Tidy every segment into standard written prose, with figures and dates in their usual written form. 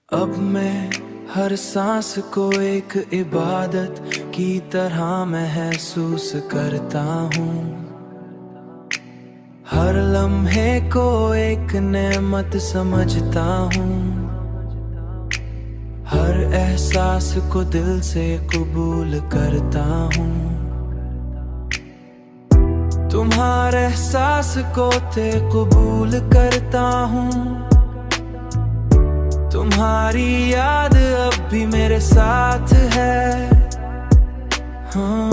अब मैं हर सांस को एक इबादत की तरह महसूस करता हूँ। हर लम्हे को एक नेमत समझता हूँ। हर एहसास को दिल से कबूल करता हूँ। तुम्हारे एहसास को ते कबूल करता हूँ। तुम्हारी याद अब भी मेरे साथ है। हाँ,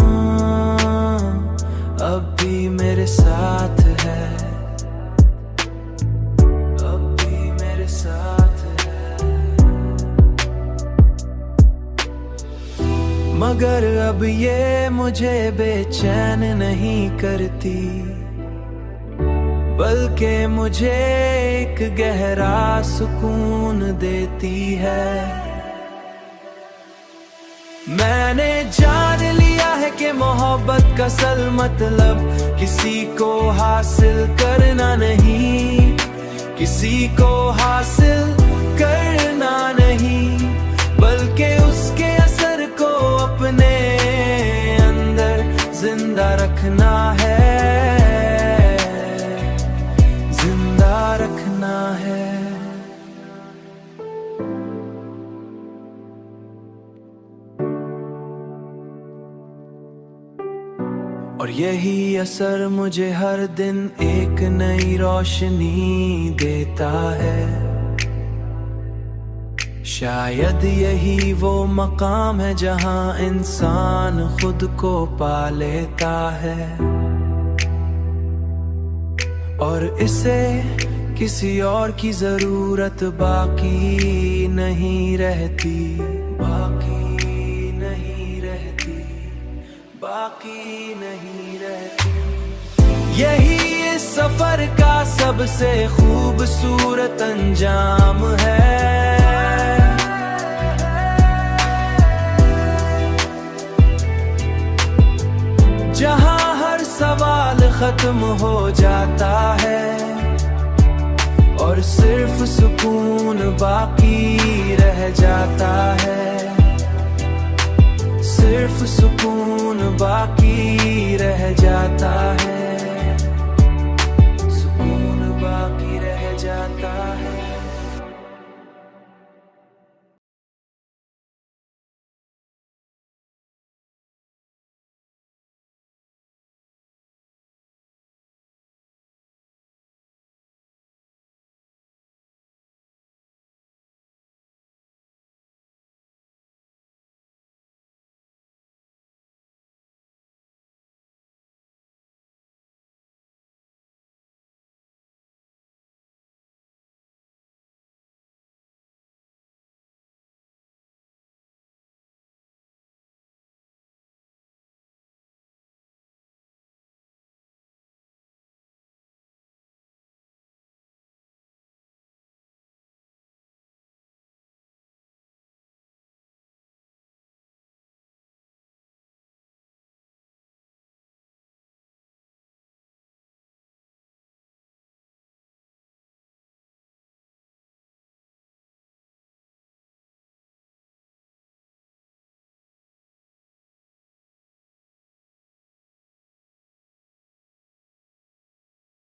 अब भी मेरे साथ है। अब भी मेरे साथ है। मगर अब ये मुझे बेचैन नहीं करती, बल्कि मुझे एक गहरा सुकून देती है। मैंने जान लिया है कि मोहब्बत का असल मतलब किसी को हासिल करना नहीं, किसी को हासिल करना नहीं, बल्कि उसके असर को अपने अंदर जिंदा रखना है, रखना है। और यही असर मुझे हर दिन एक नई रोशनी देता है। शायद यही वो मकाम है जहां इंसान खुद को पा लेता है और इसे किसी और की जरूरत बाकी नहीं रहती, बाकी नहीं रहती, बाकी नहीं रहती। यही इस सफर का सबसे खूबसूरत अंजाम है, जहां हर सवाल खत्म हो जाता है और सिर्फ सुकून बाकी रह जाता है, सिर्फ सुकून बाकी रह जाता है।